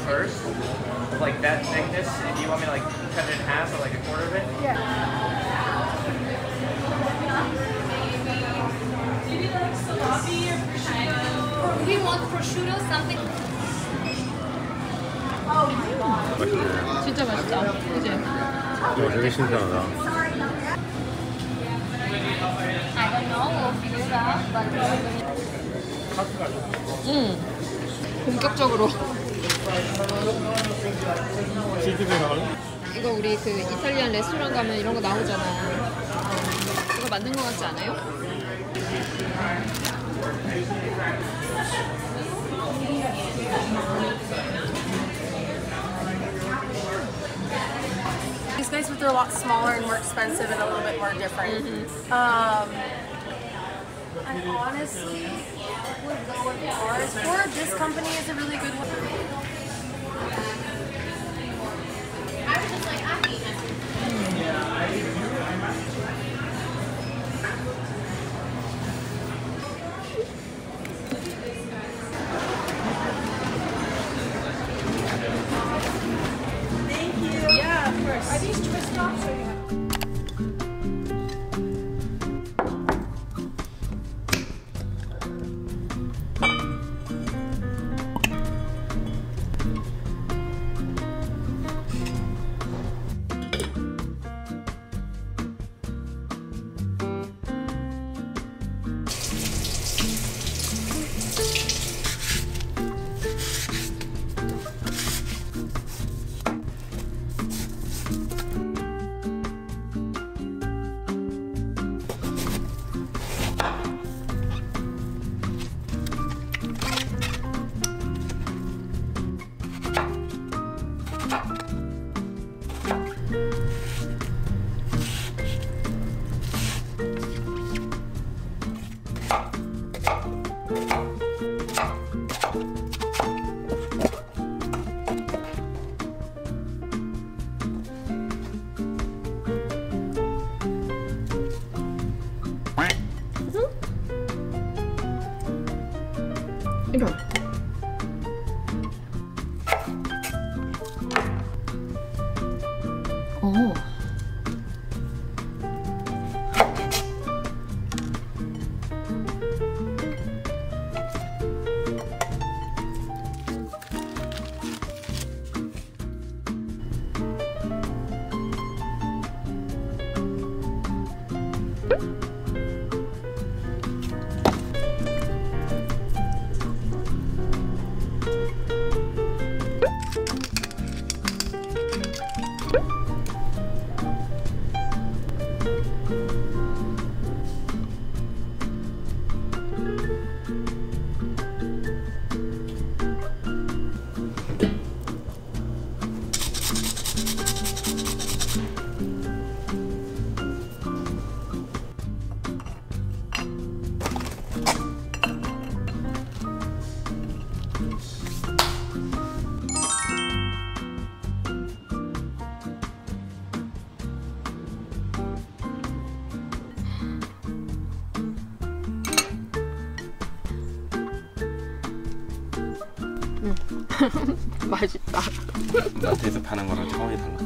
first, like that thickness. If you want me to like cut it in half or like a quarter of it. Yeah. Do you like salami or prosciutto? Or we want prosciutto, something. Oh my god. 맛있네. 진짜 맛있다. 그지? 되게 신선하다. I don't know, we'll figure it out, but 본격적으로. 치즈케이크 할래? 이거 우리 그 이탈리안 레스토랑 가면 이런 거 나오잖아. 이거 만든 거 같지 않아요? these guys, but they're a lot smaller and more expensive and a little bit more different. I honestly would go with ours, or this company is a really good one. I was just like, I'm eating. Thank you. Yeah, of course. Are these twist tops or you have? 이거. 오. 맛있다. 마트에서 파는 거랑 차원이 달라.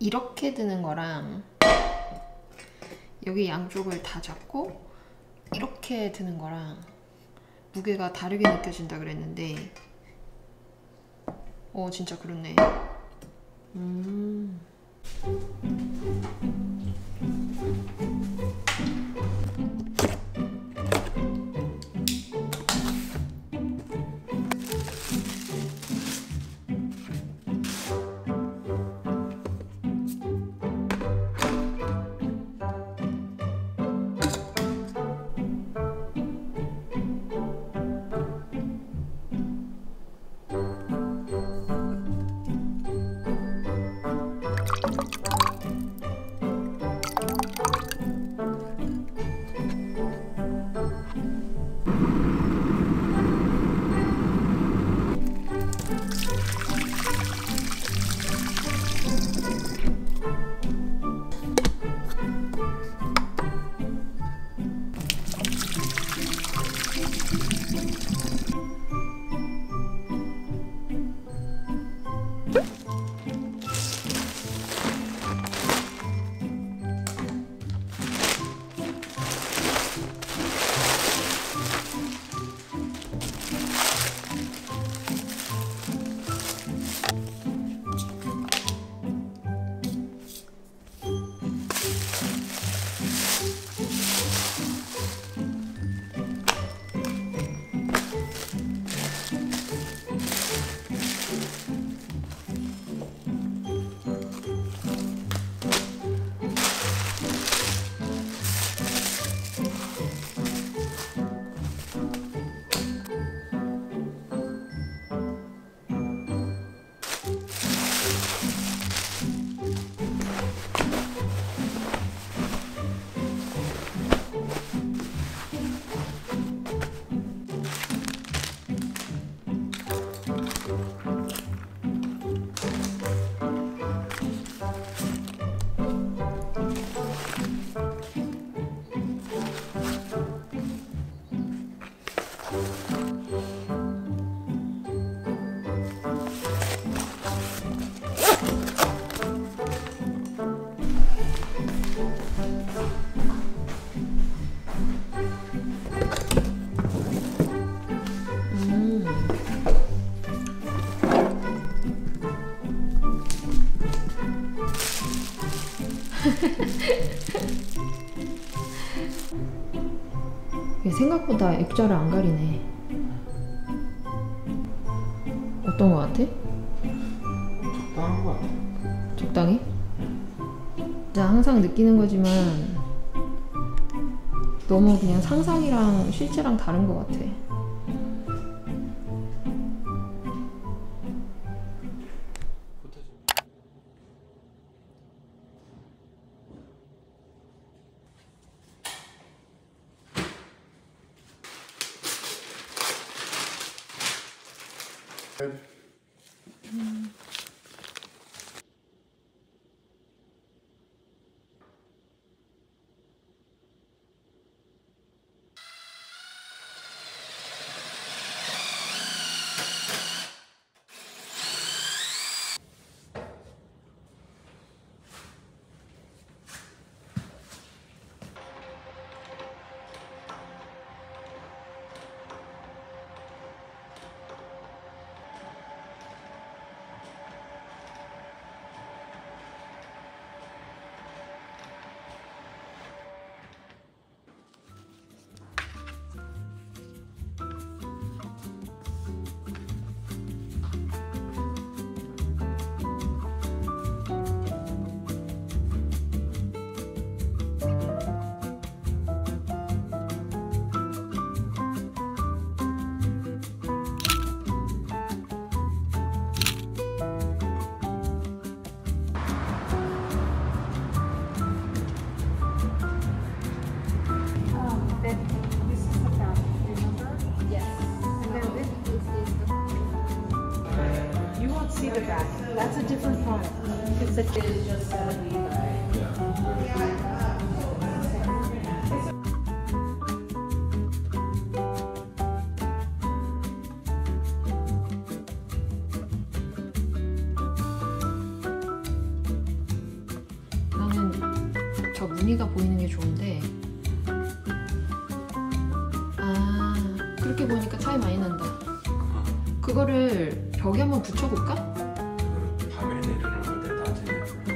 이렇게 드는 거랑 여기 양쪽을 다 잡고 이렇게 드는 거랑 무게가 다르게 느껴진다 그랬는데 진짜 그렇네. 생각보다 액자를 안 가리네. 어떤 거 같아? 적당한 거 같아. 적당히? 진짜 항상 느끼는 거지만 너무 그냥 상상이랑 실제랑 다른 거 같아. That's a different product. It's just 나는 저 무늬가 보이는 게 좋은데, 아, 그렇게 보니까 차이 많이 난다. 그거를 벽에 한번 붙여볼까? 밤에 내려놓을 때 낮에 내려놓을 건데.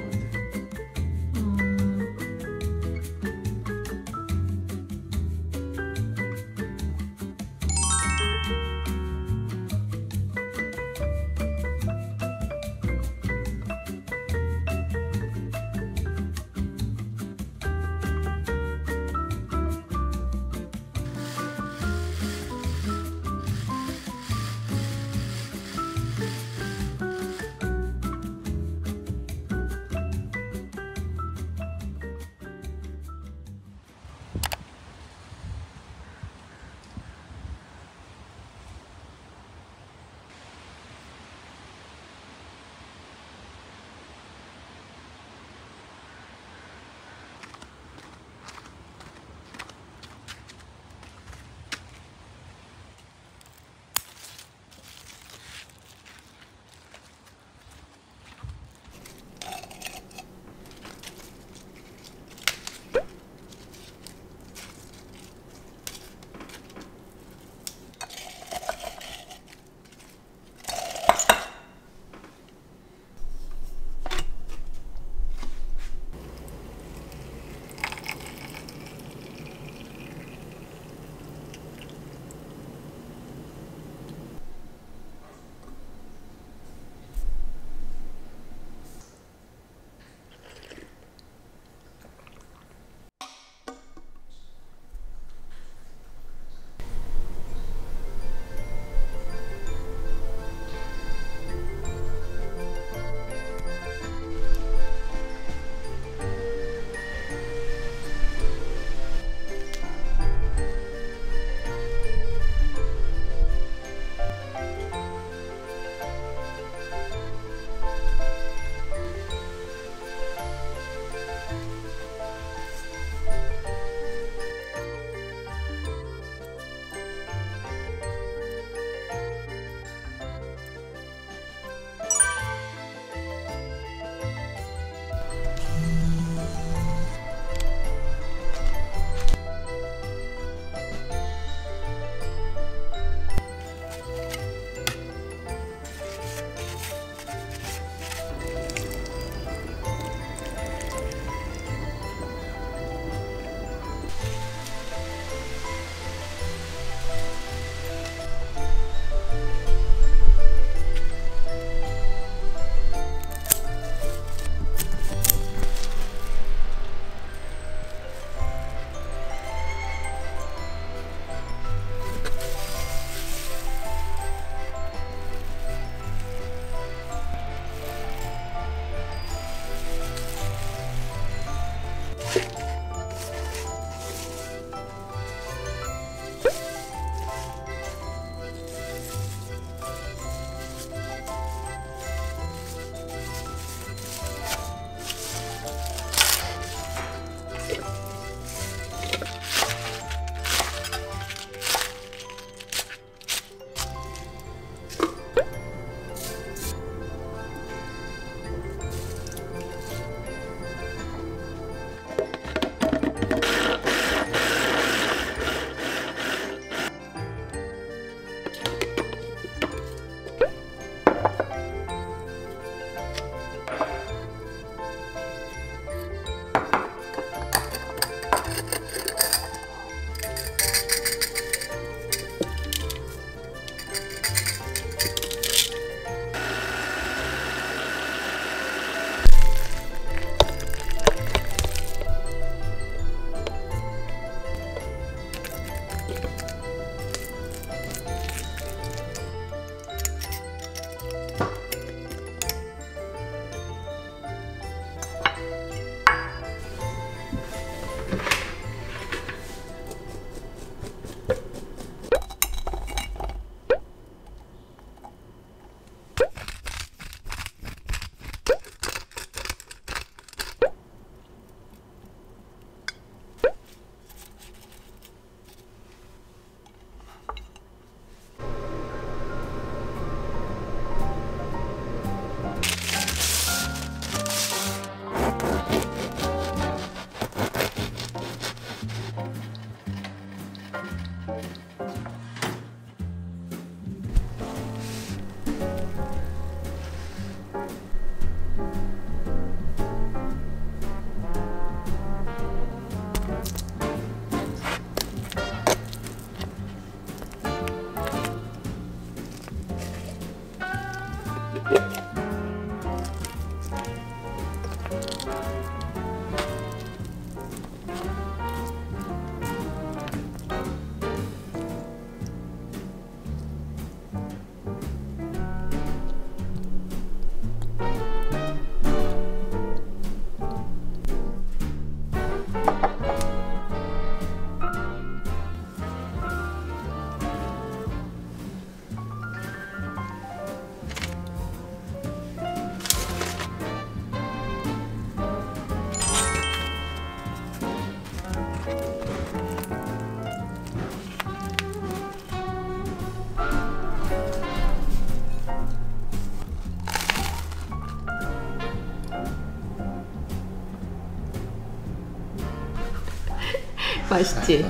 맛있지?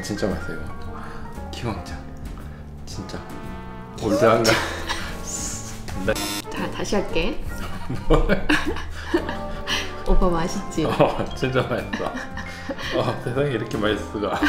진짜 맛있어 이거. 기왕장 진짜 올드한가? 자, 다시 할게. 오빠 맛있지? 진짜 맛있어. 세상에 이렇게 맛있을 수가.